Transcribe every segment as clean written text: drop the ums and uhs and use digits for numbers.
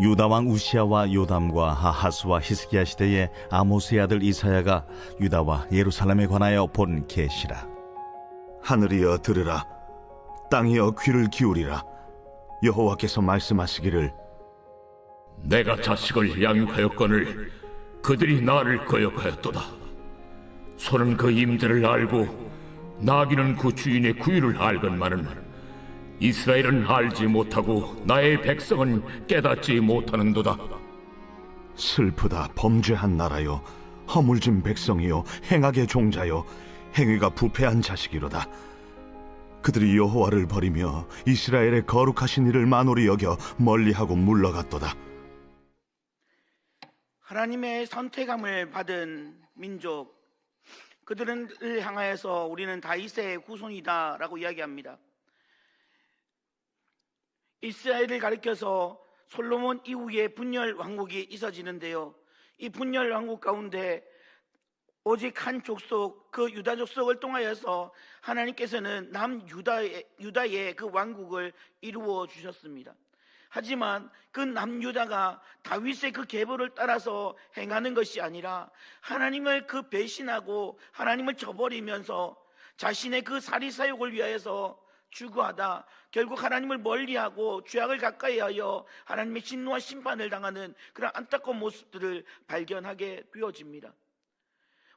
유다 왕 우시야와 요담과 아하스와 히스기야 시대에 아모스의 아들 이사야가 유다와 예루살렘에 관하여 본 계시라. 하늘이여 들으라, 땅이여 귀를 기울이라. 여호와께서 말씀하시기를, 내가 자식을 양육하였거늘 그들이 나를 거역하였도다. 소는 그 임대를 알고 나귀는 그 주인의 구유를 알건만은 이스라엘은 알지 못하고 나의 백성은 깨닫지 못하는도다. 슬프다 범죄한 나라여, 허물진 백성이요 행악의 종자여, 행위가 부패한 자식이로다. 그들이 여호와를 버리며 이스라엘의 거룩하신 이를 만홀히 여겨 멀리하고 물러갔도다. 하나님의 선택함을 받은 민족, 그들을 향하여서 우리는 다윗의 후손이다라고 이야기합니다. 이스라엘을 가리켜서 솔로몬 이후에 분열 왕국이 있어지는데요, 이 분열 왕국 가운데 오직 한 족속, 그 유다 족속을 통하여서 하나님께서는 남유다의 그 왕국을 이루어 주셨습니다. 하지만 그 남유다가 다윗의 그 계보를 따라서 행하는 것이 아니라 하나님을 그 배신하고 하나님을 저버리면서 자신의 그 사리사욕을 위하여서 추구하다 결국 하나님을 멀리하고 죄악을 가까이하여 하나님의 진노와 심판을 당하는 그런 안타까운 모습들을 발견하게 되어집니다.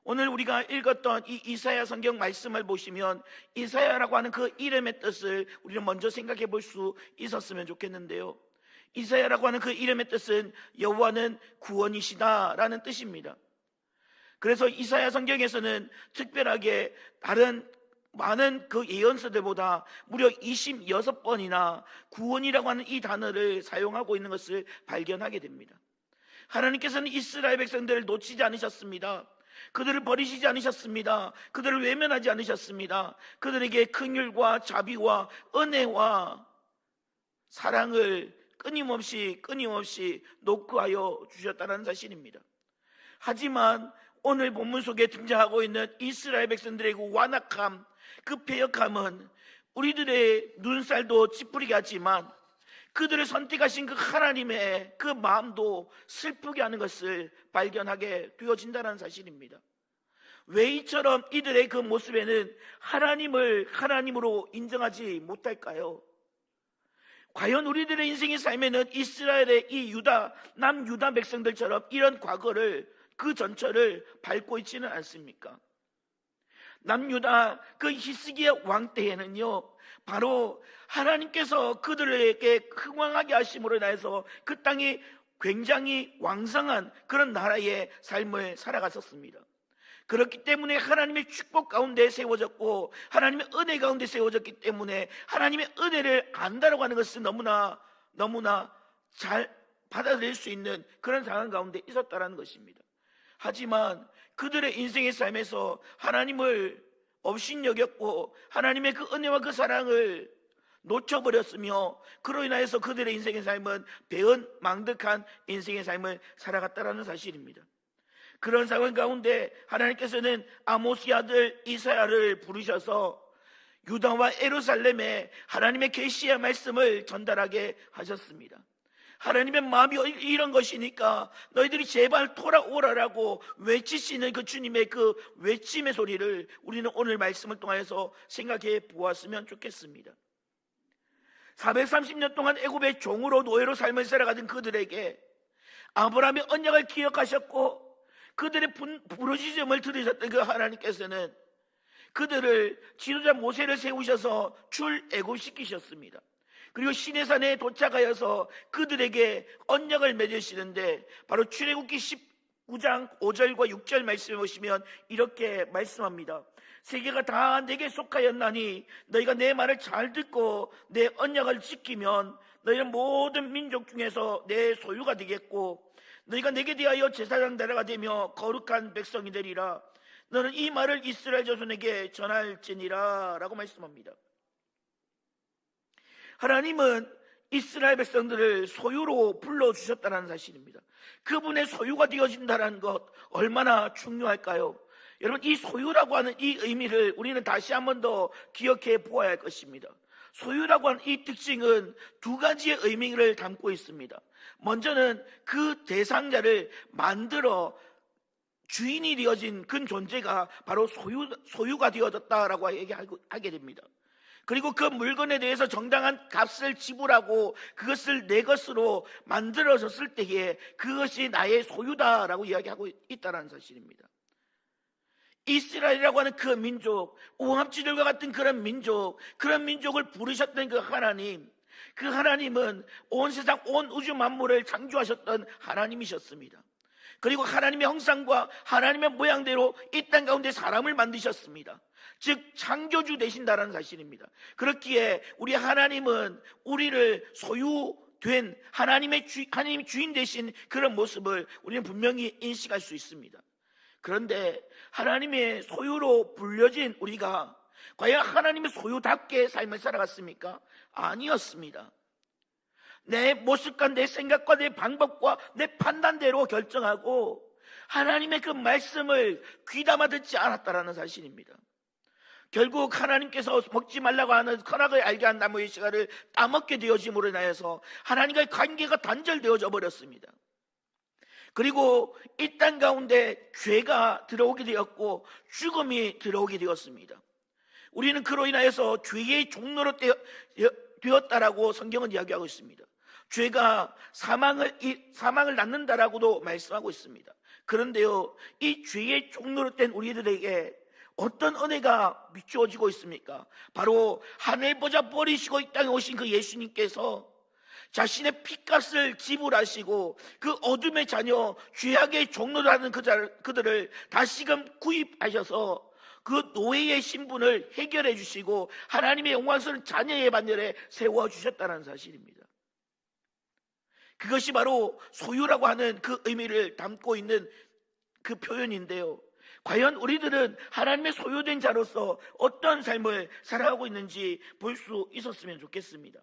오늘 우리가 읽었던 이 이사야 성경 말씀을 보시면 이사야라고 하는 그 이름의 뜻을 우리는 먼저 생각해 볼 수 있었으면 좋겠는데요, 이사야라고 하는 그 이름의 뜻은 여호와는 구원이시다라는 뜻입니다. 그래서 이사야 성경에서는 특별하게 다른 많은 그 예언서들보다 무려 26번이나 구원이라고 하는 이 단어를 사용하고 있는 것을 발견하게 됩니다. 하나님께서는 이스라엘 백성들을 놓치지 않으셨습니다. 그들을 버리시지 않으셨습니다. 그들을 외면하지 않으셨습니다. 그들에게 긍휼과 자비와 은혜와 사랑을 끊임없이 녹구하여 주셨다는 사실입니다. 하지만 오늘 본문 속에 등장하고 있는 이스라엘 백성들의 그 완악함, 그 패역함은 우리들의 눈살도 찌푸리게 하지만 그들을 선택하신 그 하나님의 그 마음도 슬프게 하는 것을 발견하게 되어진다는 사실입니다. 왜 이처럼 이들의 그 모습에는 하나님을 하나님으로 인정하지 못할까요? 과연 우리들의 인생의 삶에는 이스라엘의 이 남유다 백성들처럼 이런 과거를, 그 전철을 밟고 있지는 않습니까? 남유다 그 히스기야 왕 때에는요, 바로 하나님께서 그들에게 흥왕하게 하심으로 인해서 그 땅이 굉장히 왕성한 그런 나라의 삶을 살아갔었습니다. 그렇기 때문에 하나님의 축복 가운데 세워졌고 하나님의 은혜 가운데 세워졌기 때문에 하나님의 은혜를 안다라고 하는 것은 너무나 잘 받아들일 수 있는 그런 상황 가운데 있었다는 것입니다. 하지만 그들의 인생의 삶에서 하나님을 업신여겼고 하나님의 그 은혜와 그 사랑을 놓쳐버렸으며 그로 인하여서 그들의 인생의 삶은 배은망덕한 인생의 삶을 살아갔다는 사실입니다. 그런 상황 가운데 하나님께서는 아모스의 아들 이사야를 부르셔서 유다와 예루살렘에 하나님의 계시의 말씀을 전달하게 하셨습니다. 하나님의 마음이 이런 것이니까 너희들이 제발 돌아오라라고 외치시는 그 주님의 그 외침의 소리를 우리는 오늘 말씀을 통해서 생각해 보았으면 좋겠습니다. 430년 동안 애굽의 종으로 노예로 삶을 살아가던 그들에게 아브라함의 언약을 기억하셨고 그들의 부르짖음을 들으셨던 그 하나님께서는 그들을 지도자 모세를 세우셔서 출애굽시키셨습니다. 그리고 시내산에 도착하여서 그들에게 언약을 맺으시는데 바로 출애굽기 19장 5절과 6절 말씀에 보시면 이렇게 말씀합니다. 세계가 다 내게 속하였나니 너희가 내 말을 잘 듣고 내 언약을 지키면 너희는 모든 민족 중에서 내 소유가 되겠고 너희가 내게 대하여 제사장 나라가 되며 거룩한 백성이 되리라. 너는 이 말을 이스라엘 자손에게 전할지니라 라고 말씀합니다. 하나님은 이스라엘 백성들을 소유로 불러주셨다는 사실입니다. 그분의 소유가 되어진다는 것 얼마나 중요할까요? 여러분, 이 소유라고 하는 이 의미를 우리는 다시 한 번 더 기억해 보아야 할 것입니다. 소유라고 하는 이 특징은 두 가지의 의미를 담고 있습니다. 먼저는 그 대상자를 만들어 주인이 되어진 그 존재가 바로 소유가 되어졌다라고 얘기하게 됩니다. 그리고 그 물건에 대해서 정당한 값을 지불하고 그것을 내 것으로 만들어졌을 때에 그것이 나의 소유다라고 이야기하고 있다는 사실입니다. 이스라엘이라고 하는 그 민족, 오합지들과 같은 그런 민족을 부르셨던 그 하나님은 온 세상 온 우주 만물을 창조하셨던 하나님이셨습니다. 그리고 하나님의 형상과 하나님의 모양대로 이 땅 가운데 사람을 만드셨습니다. 즉 창조주 되신다는 사실입니다. 그렇기에 우리 하나님은 우리를 소유된 하나님이 주인 되신 그런 모습을 우리는 분명히 인식할 수 있습니다. 그런데 하나님의 소유로 불려진 우리가 과연 하나님의 소유답게 삶을 살아갔습니까? 아니었습니다. 내 모습과 내 생각과 내 방법과 내 판단대로 결정하고 하나님의 그 말씀을 귀담아 듣지 않았다라는 사실입니다. 결국 하나님께서 먹지 말라고 하는 선악을 알게 한 나무의 씨가를 따먹게 되어짐으로 인하여서 하나님과의 관계가 단절되어져 버렸습니다. 그리고 이 땅 가운데 죄가 들어오게 되었고 죽음이 들어오게 되었습니다. 우리는 그로 인하여서 죄의 종로로 되었다라고 성경은 이야기하고 있습니다. 죄가 사망을 낳는다라고도 말씀하고 있습니다. 그런데요, 이 죄의 종로로 된 우리들에게 어떤 은혜가 비추어지고 있습니까? 바로 하늘보좌 버리시고 이 땅에 오신 그 예수님께서 자신의 피값을 지불하시고 그 어둠의 자녀 죄악의 종로라는 그들을 다시금 구입하셔서 그 노예의 신분을 해결해 주시고 하나님의 영광스러운 자녀의 반열에 세워주셨다는 사실입니다. 그것이 바로 소유라고 하는 그 의미를 담고 있는 그 표현인데요, 과연 우리들은 하나님의 소유된 자로서 어떤 삶을 살아가고 있는지 볼 수 있었으면 좋겠습니다.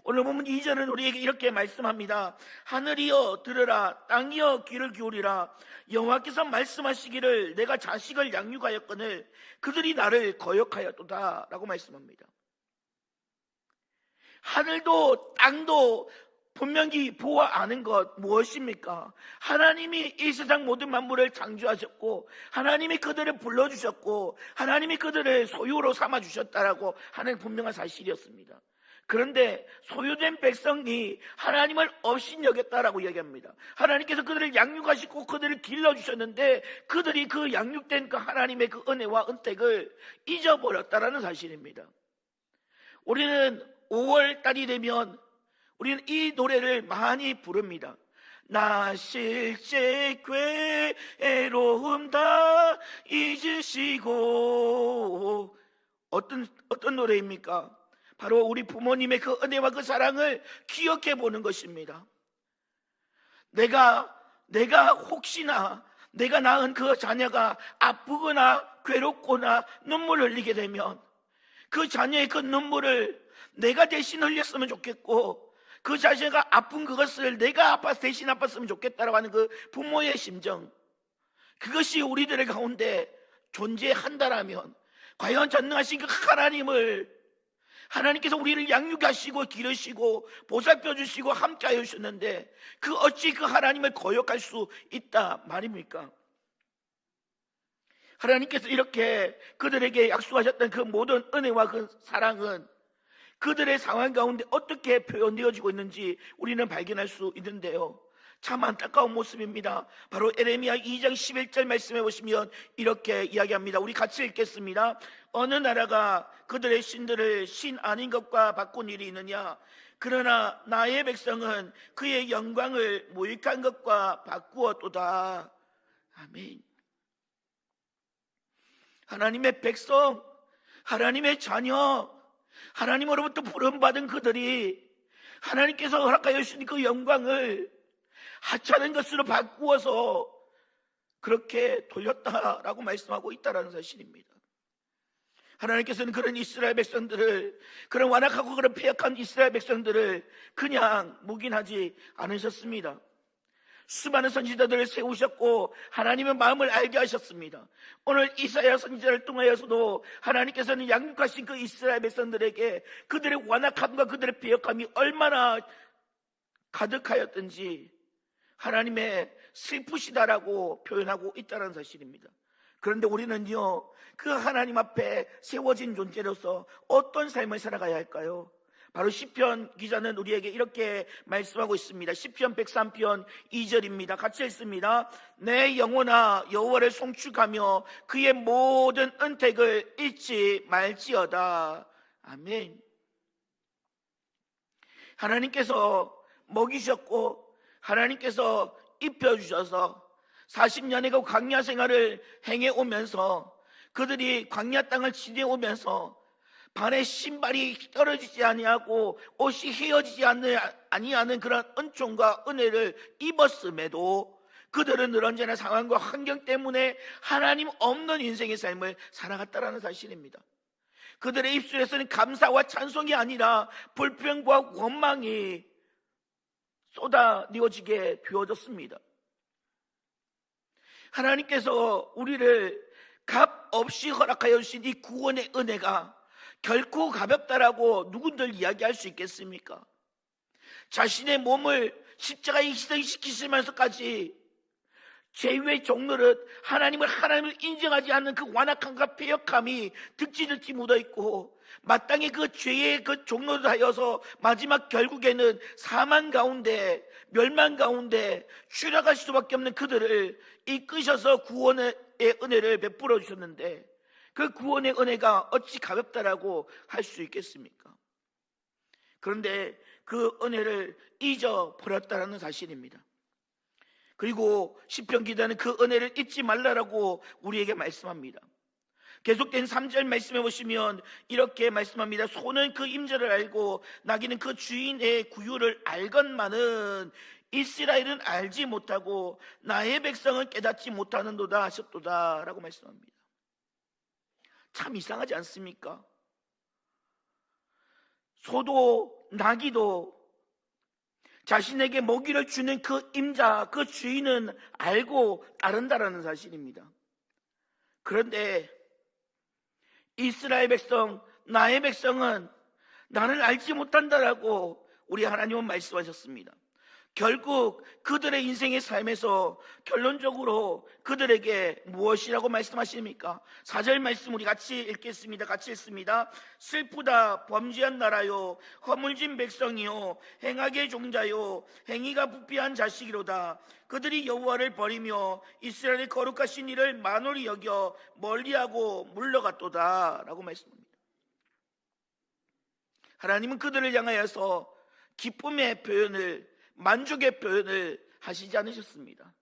오늘 보면 2절은 우리에게 이렇게 말씀합니다. 하늘이여 들으라, 땅이여 귀를 기울이라. 여호와께서 말씀하시기를 내가 자식을 양육하였거늘 그들이 나를 거역하였도다 라고 말씀합니다. 하늘도 땅도 분명히 보아 아는 것 무엇입니까? 하나님이 이 세상 모든 만물을 창조하셨고 하나님이 그들을 불러주셨고 하나님이 그들을 소유로 삼아주셨다라고 하는 분명한 사실이었습니다. 그런데 소유된 백성이 하나님을 업신여겼다라고 이야기합니다. 하나님께서 그들을 양육하시고 그들을 길러주셨는데 그들이 그 양육된 그 하나님의 그 은혜와 은택을 잊어버렸다라는 사실입니다. 우리는 5월 달이 되면 우리는 이 노래를 많이 부릅니다. 나 실제 괴로움 다 잊으시고. 어떤 노래입니까? 바로 우리 부모님의 그 은혜와 그 사랑을 기억해 보는 것입니다. 내가 혹시나 내가 낳은 그 자녀가 아프거나 괴롭거나 눈물 흘리게 되면 그 자녀의 그 눈물을 내가 대신 흘렸으면 좋겠고 그 자녀가 아픈 그것을 내가 대신 아팠으면 좋겠다라고 하는 그 부모의 심정, 그것이 우리들의 가운데 존재한다라면 과연 전능하신 그 하나님께서 우리를 양육하시고 기르시고 보살펴 주시고 함께하여 주셨는데 그 어찌 그 하나님을 거역할 수 있다 말입니까? 하나님께서 이렇게 그들에게 약속하셨던 그 모든 은혜와 그 사랑은 그들의 상황 가운데 어떻게 표현되어지고 있는지 우리는 발견할 수 있는데요, 참 안타까운 모습입니다. 바로 에레미야 2장 11절 말씀해 보시면 이렇게 이야기합니다. 우리 같이 읽겠습니다. 어느 나라가 그들의 신들을 신 아닌 것과 바꾼 일이 있느냐? 그러나 나의 백성은 그의 영광을 무익한 것과 바꾸었도다. 아멘. 하나님의 백성, 하나님의 자녀, 하나님으로부터 부름받은 그들이 하나님께서 허락하여 주신 그 영광을 하찮은 것으로 바꾸어서 그렇게 돌렸다라고 말씀하고 있다는 사실입니다. 하나님께서는 그런 이스라엘 백성들을, 그런 완악하고 그런 패역한 이스라엘 백성들을 그냥 묵인하지 않으셨습니다. 수많은 선지자들을 세우셨고 하나님의 마음을 알게 하셨습니다. 오늘 이사야 선지자를 통하여서도 하나님께서는 양육하신 그 이스라엘 백성들에게 그들의 완악함과 그들의 배역함이 얼마나 가득하였든지 하나님의 슬프시다라고 표현하고 있다는 사실입니다. 그런데 우리는요, 그 하나님 앞에 세워진 존재로서 어떤 삶을 살아가야 할까요? 바로 시편 기자는 우리에게 이렇게 말씀하고 있습니다. 시편 103편 2절입니다. 같이 읽습니다. 내 영혼아 여호와를 송축하며 그의 모든 은택을 잊지 말지어다. 아멘. 하나님께서 먹이셨고 하나님께서 입혀주셔서 40년의 그 광야 생활을 행해오면서 그들이 광야 땅을 지내오면서 발에 신발이 떨어지지 아니하고 옷이 헤어지지 아니하는 그런 은총과 은혜를 입었음에도 그들은 늘 언제나 상황과 환경 때문에 하나님 없는 인생의 삶을 살아갔다는 사실입니다. 그들의 입술에서는 감사와 찬송이 아니라 불평과 원망이 쏟아내어지게 되어졌습니다. 하나님께서 우리를 값 없이 허락하여 주신 이 구원의 은혜가 결코 가볍다라고 누군들 이야기할 수 있겠습니까? 자신의 몸을 십자가에 희생시키시면서까지 죄의 종노릇 하나님을 인정하지 않는 그 완악함과 패역함이 득지득지 묻어있고 마땅히 그 죄의 그 종노릇하여서 마지막 결국에는 사망 가운데 멸망 가운데 추락할 수밖에 없는 그들을 이끄셔서 구원의 은혜를 베풀어 주셨는데 그 구원의 은혜가 어찌 가볍다라고 할 수 있겠습니까? 그런데 그 은혜를 잊어버렸다는 사실입니다. 그리고 시편 기자는 그 은혜를 잊지 말라라고 우리에게 말씀합니다. 계속된 3절 말씀해 보시면 이렇게 말씀합니다. 소는 그 임자를 알고 나귀는 그 주인의 구유를 알건만은 이스라엘은 알지 못하고 나의 백성은 깨닫지 못하는도다 하셨도다 라고 말씀합니다. 참 이상하지 않습니까? 소도 나귀도 자신에게 먹이를 주는 그 임자, 그 주인은 알고 따른다라는 사실입니다. 그런데 이스라엘 백성, 나의 백성은 나를 알지 못한다라고 우리 하나님은 말씀하셨습니다. 결국 그들의 인생의 삶에서 결론적으로 그들에게 무엇이라고 말씀하십니까? 4절 말씀 우리 같이 읽겠습니다. 같이 읽습니다. 슬프다 범죄한 나라요 허물진 백성이요 행악의 종자요 행위가 부패한 자식이로다. 그들이 여호와를 버리며 이스라엘의 거룩하신 이를 만홀히 여겨 멀리하고 물러갔도다 라고 말씀합니다. 하나님은 그들을 향하여서 기쁨의 표현을, 만족의 표현을 하시지 않으셨습니다.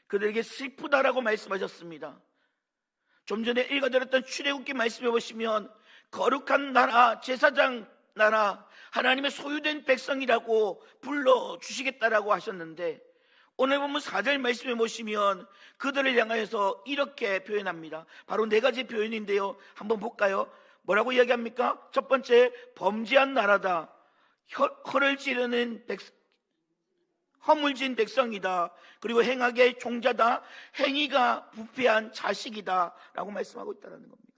그들에게 슬프다라고 말씀하셨습니다. 좀 전에 읽어드렸던 출애굽기 말씀해 보시면 거룩한 나라, 제사장 나라, 하나님의 소유된 백성이라고 불러주시겠다라고 하셨는데 오늘 보면 4절 말씀해 보시면 그들을 향하여서 이렇게 표현합니다. 바로 4가지 표현인데요, 한번 볼까요? 뭐라고 이야기합니까? 첫 번째, 범죄한 나라다. 혀를 찌르는 허물진 백성이다. 그리고 행악의 종자다. 행위가 부패한 자식이다 라고 말씀하고 있다는 겁니다.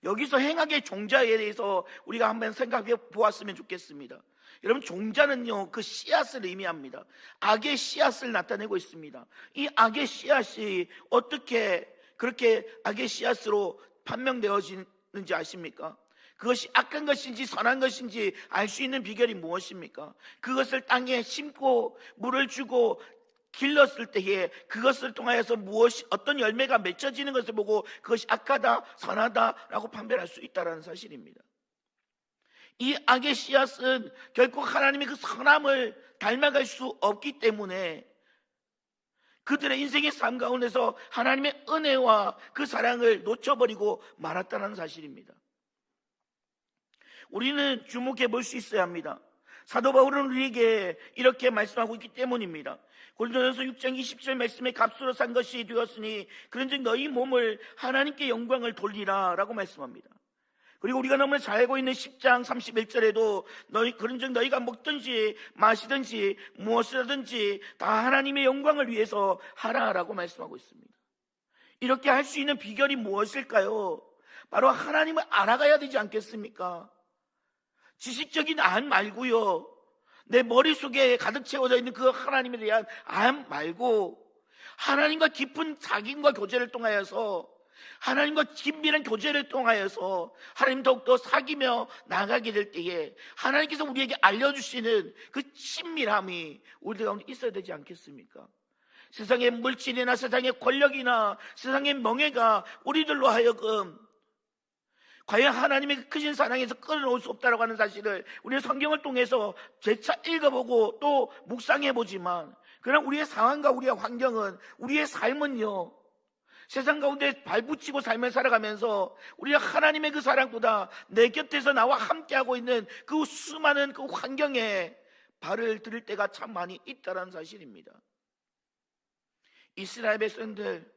여기서 행악의 종자에 대해서 우리가 한번 생각해 보았으면 좋겠습니다. 여러분, 종자는요 그 씨앗을 의미합니다. 악의 씨앗을 나타내고 있습니다. 이 악의 씨앗이 어떻게 그렇게 악의 씨앗으로 판명되어지는지 아십니까? 그것이 악한 것인지 선한 것인지 알 수 있는 비결이 무엇입니까? 그것을 땅에 심고 물을 주고 길렀을 때에 그것을 통하여서 어떤 열매가 맺혀지는 것을 보고 그것이 악하다 선하다라고 판별할 수 있다는 사실입니다. 이 악의 씨앗은 결국 하나님의 그 선함을 닮아갈 수 없기 때문에 그들의 인생의 삶 가운데서 하나님의 은혜와 그 사랑을 놓쳐버리고 말았다는 사실입니다. 우리는 주목해 볼 수 있어야 합니다. 사도 바울은 우리에게 이렇게 말씀하고 있기 때문입니다. 고린도전서 6장 20절 말씀에 값으로 산 것이 되었으니 그런즉 너희 몸을 하나님께 영광을 돌리라 라고 말씀합니다. 그리고 우리가 너무나 잘 알고 있는 10장 31절에도 그런즉 너희가 먹든지 마시든지 무엇을 하든지 다 하나님의 영광을 위해서 하라라고 말씀하고 있습니다. 이렇게 할 수 있는 비결이 무엇일까요? 바로 하나님을 알아가야 되지 않겠습니까? 지식적인 안 말고요, 내 머릿속에 가득 채워져 있는 그 하나님에 대한 안 말고 하나님과 깊은 자기과 교제를 통하여서, 하나님과 긴밀한 교제를 통하여서 하나님 더욱더 사귀며 나가게 될 때에 하나님께서 우리에게 알려주시는 그 친밀함이 우리 가운데 있어야 되지 않겠습니까? 세상의 물질이나 세상의 권력이나 세상의 명예가 우리들로 하여금 과연 하나님의 크신 사랑에서 끊어놓을 수 없다고 하는 사실을 우리는 성경을 통해서 재차 읽어보고 또 묵상해보지만, 그러나 우리의 상황과 우리의 환경은, 우리의 삶은요, 세상 가운데 발붙이고 삶을 살아가면서 우리가 하나님의 그 사랑보다 내 곁에서 나와 함께하고 있는 그 수많은 그 환경에 발을 들일 때가 참 많이 있다는 사실입니다. 이스라엘 백성들,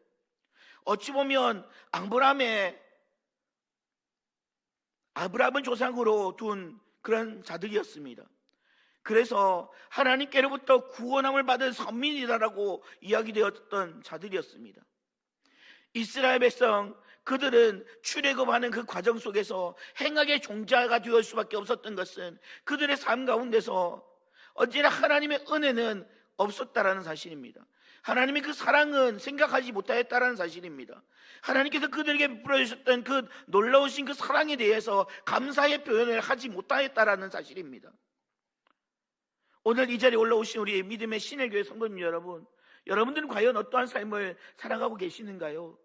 어찌 보면 아브라함을 조상으로 둔 그런 자들이었습니다. 그래서 하나님께로부터 구원함을 받은 선민이다라고 이야기되었던 자들이었습니다. 이스라엘 백성, 그들은 출애굽하는 그 과정 속에서 행악의 종자가 되을 수밖에 없었던 것은 그들의 삶 가운데서 언제나 하나님의 은혜는 없었다라는 사실입니다. 하나님의 그 사랑은 생각하지 못하였다라는 사실입니다. 하나님께서 그들에게 베풀어주셨던 그 놀라우신 그 사랑에 대해서 감사의 표현을 하지 못하였다라는 사실입니다. 오늘 이 자리에 올라오신 우리 믿음의 신일교회 성도님 여러분, 여러분들은 과연 어떠한 삶을 살아가고 계시는가요?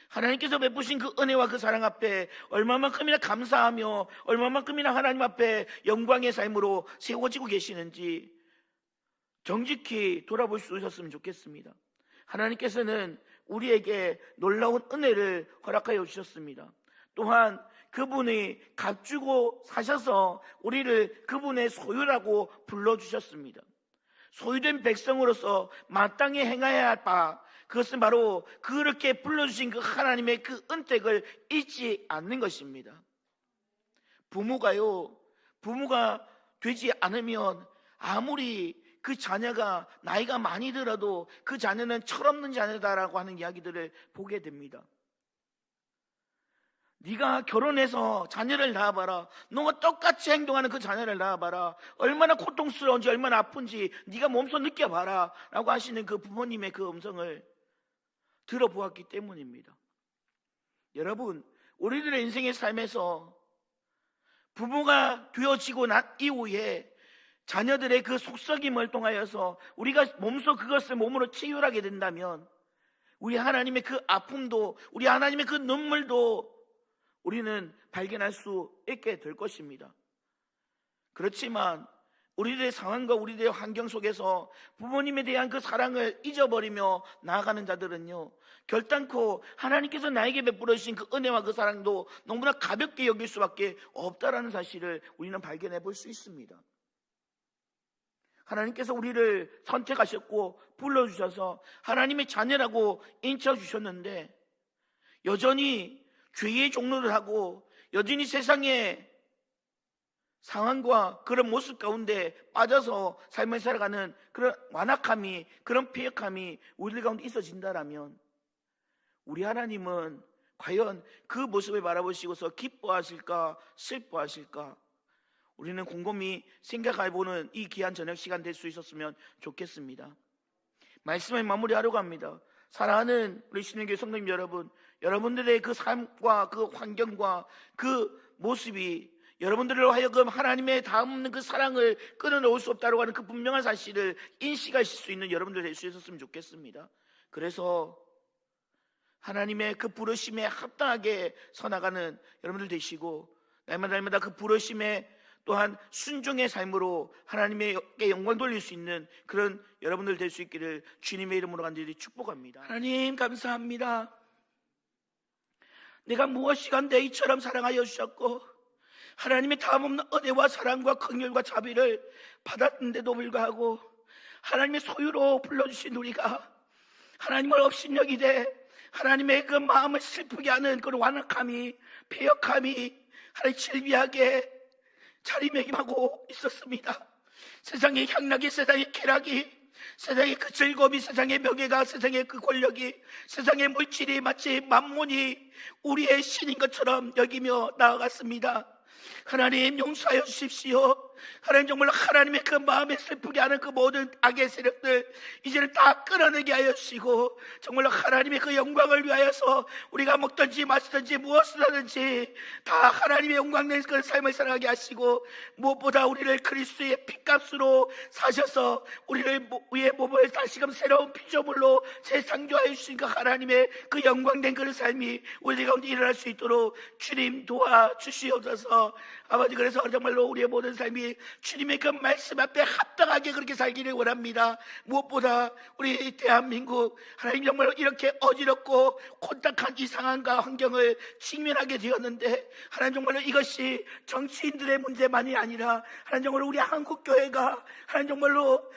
하나님께서 베푸신 그 은혜와 그 사랑 앞에 얼마만큼이나 감사하며 얼마만큼이나 하나님 앞에 영광의 삶으로 세워지고 계시는지 정직히 돌아볼 수 있었으면 좋겠습니다. 하나님께서는 우리에게 놀라운 은혜를 허락하여 주셨습니다. 또한 그분이 값주고 사셔서 우리를 그분의 소유라고 불러주셨습니다. 소유된 백성으로서 마땅히 행해야 할 바, 그것은 바로 그렇게 불러주신 그 하나님의 그 은택을 잊지 않는 것입니다. 부모가 되지 않으면 아무리 그 자녀가 나이가 많이 들어도 그 자녀는 철없는 자녀다라고 하는 이야기들을 보게 됩니다. 네가 결혼해서 자녀를 낳아봐라. 너가 똑같이 행동하는 그 자녀를 낳아봐라. 얼마나 고통스러운지 얼마나 아픈지 네가 몸소 느껴봐라 라고 하시는 그 부모님의 그 음성을 들어보았기 때문입니다. 여러분, 우리들의 인생의 삶에서 부모가 되어지고 난 이후에 자녀들의 그 속썩임을 통하여서 우리가 몸소 그것을 몸으로 치유하게 된다면 우리 하나님의 그 아픔도, 우리 하나님의 그 눈물도 우리는 발견할 수 있게 될 것입니다. 그렇지만 우리들의 상황과 우리들의 환경 속에서 부모님에 대한 그 사랑을 잊어버리며 나아가는 자들은요, 결단코 하나님께서 나에게 베풀어 주신 그 은혜와 그 사랑도 너무나 가볍게 여길 수밖에 없다라는 사실을 우리는 발견해 볼 수 있습니다. 하나님께서 우리를 선택하셨고 불러주셔서 하나님의 자녀라고 인쳐주셨는데 여전히 죄의 종로를 하고 여전히 세상의 상황과 그런 모습 가운데 빠져서 삶을 살아가는 그런 완악함이, 그런 폐역함이 우리들 가운데 있어진다라면 우리 하나님은 과연 그 모습을 바라보시고서 기뻐하실까 슬퍼하실까, 우리는 곰곰이 생각해보는 이 귀한 저녁 시간 될 수 있었으면 좋겠습니다. 말씀을 마무리하려고 합니다. 사랑하는 우리 신일교회 성도님 여러분, 여러분들의 그 삶과 그 환경과 그 모습이 여러분들로 하여금 하나님의 다음없는 그 사랑을 끊어놓을 수 없다고 하는 그 분명한 사실을 인식하실 수 있는 여러분들 될 수 있었으면 좋겠습니다. 그래서 하나님의 그 부르심에 합당하게 서나가는 여러분들 되시고, 날마다 그 부르심에 또한 순종의 삶으로 하나님께 영광 돌릴 수 있는 그런 여러분들 될 수 있기를 주님의 이름으로 간절히 축복합니다. 하나님 감사합니다. 내가 무엇이간데 이처럼 사랑하여 주셨고 하나님의 다음없는 은혜와 사랑과 긍휼과 자비를 받았는데도 불구하고 하나님의 소유로 불러주신 우리가 하나님을 업신여기되 하나님의 그 마음을 슬프게 하는 그런 완악함이, 폐역함이, 하나님 실비하게 자리매김하고 있었습니다. 세상의 향락이, 세상의 쾌락이, 세상의 그 즐거움이, 세상의 명예가, 세상의 그 권력이, 세상의 물질이 마치 만몬이 우리의 신인 것처럼 여기며 나아갔습니다. 하나님 용서하여 주십시오. 하나님 정말로 하나님의 그 마음에 슬프게 하는 그 모든 악의 세력들 이제는 다 끌어내게 하여 주시고, 정말로 하나님의 그 영광을 위하여서 우리가 먹든지 마시든지 무엇을 하든지 다 하나님의 영광된 그 삶을 살아가게 하시고, 무엇보다 우리를 그리스도의 피값으로 사셔서 우리를 위의 몸을 다시금 새로운 피조물로 재창조하여 주시니까 하나님의 그 영광된 그 삶이 우리 가운데 일어날 수 있도록 주님 도와주시옵소서. 아버지, 그래서 정말로 우리의 모든 삶이 주님의 그 말씀 앞에 합당하게 그렇게 살기를 원합니다. 무엇보다 우리 대한민국, 하나님 정말로 이렇게 어지럽고 곤딱한 이 상황과 환경을 직면하게 되었는데, 하나님 정말로 이것이 정치인들의 문제만이 아니라 하나님 정말로 우리 한국교회가 하나님 정말로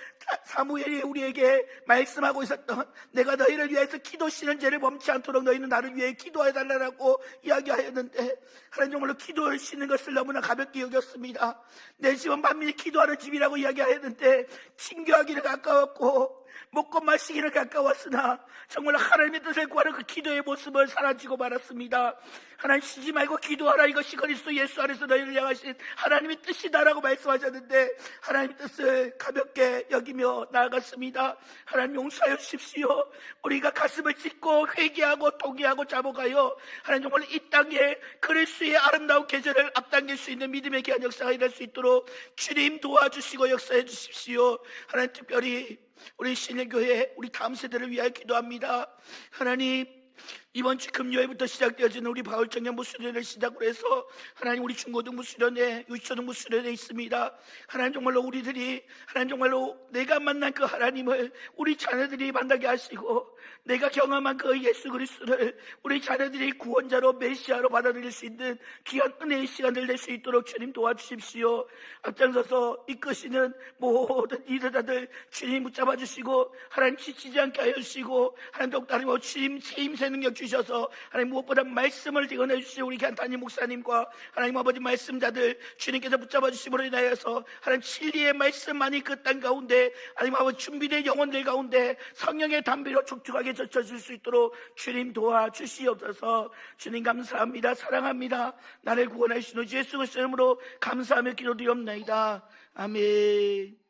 사무엘이 우리에게 말씀하고 있었던, 내가 너희를 위해서 기도 쉬는 죄를 범치 않도록 너희는 나를 위해 기도해달라고 이야기하였는데, 하나님 정말로 기도를 쉬는 것을 너무나 가볍게 여겼습니다. 내 집은 만민이 기도하는 집이라고 이야기하였는데 친교하기를 가까웠고 먹고 마시기를 가까웠으나 정말 하나님의 뜻을 구하는 그 기도의 모습을 사라지고 말았습니다. 하나님, 쉬지 말고 기도하라, 이것이 그리스도 예수 안에서 너희를 향하신 하나님의 뜻이다라고 말씀하셨는데 하나님의 뜻을 가볍게 여기며 나아갔습니다. 하나님 용서하여 주십시오. 우리가 가슴을 찢고 회개하고 통회하고 자복하여 하나님 정말 이 땅에 그리스도의 아름다운 계절을 앞당길 수 있는 믿음의 귀한 역사가 일어날 수 있도록 주님 도와주시고 역사해 주십시오. 하나님, 특별히 우리 신일교회 우리 다음 세대를 위하여 기도합니다. 하나님, 이번 주 금요일부터 시작되어지는 우리 바울청년 무수련을 시작으로 해서 하나님 우리 중고등 무수련회, 유초등 무수련회 있습니다. 하나님 정말로 우리들이 하나님 정말로 내가 만난 그 하나님을 우리 자녀들이 만나게 하시고, 내가 경험한 그 예수 그리스도를 우리 자녀들이 구원자로 메시아로 받아들일 수 있는 귀한 은혜의 시간을 낼 수 있도록 주님 도와주십시오. 앞장서서 이끄시는 모든 리더자들 주님 붙잡아 주시고, 하나님 지치지 않게 하여 주시고, 하나님 독다리고 주님 책임세 능력 주셔서 하나님 무엇보다 말씀을 대언해 주시오. 우리 단임 목사님과 하나님 아버지 말씀자들 주님께서 붙잡아 주심으로 인하여서 하나님 진리의 말씀만이 그 땅 가운데 하나님 아버지 준비된 영혼들 가운데 성령의 담비로 촉촉하게 젖혀질 수 있도록 주님 도와주시옵소서. 주님 감사합니다. 사랑합니다. 나를 구원하시는 예수 그리스도의 이름으로 감사하며 기도드리옵나이다. 아멘.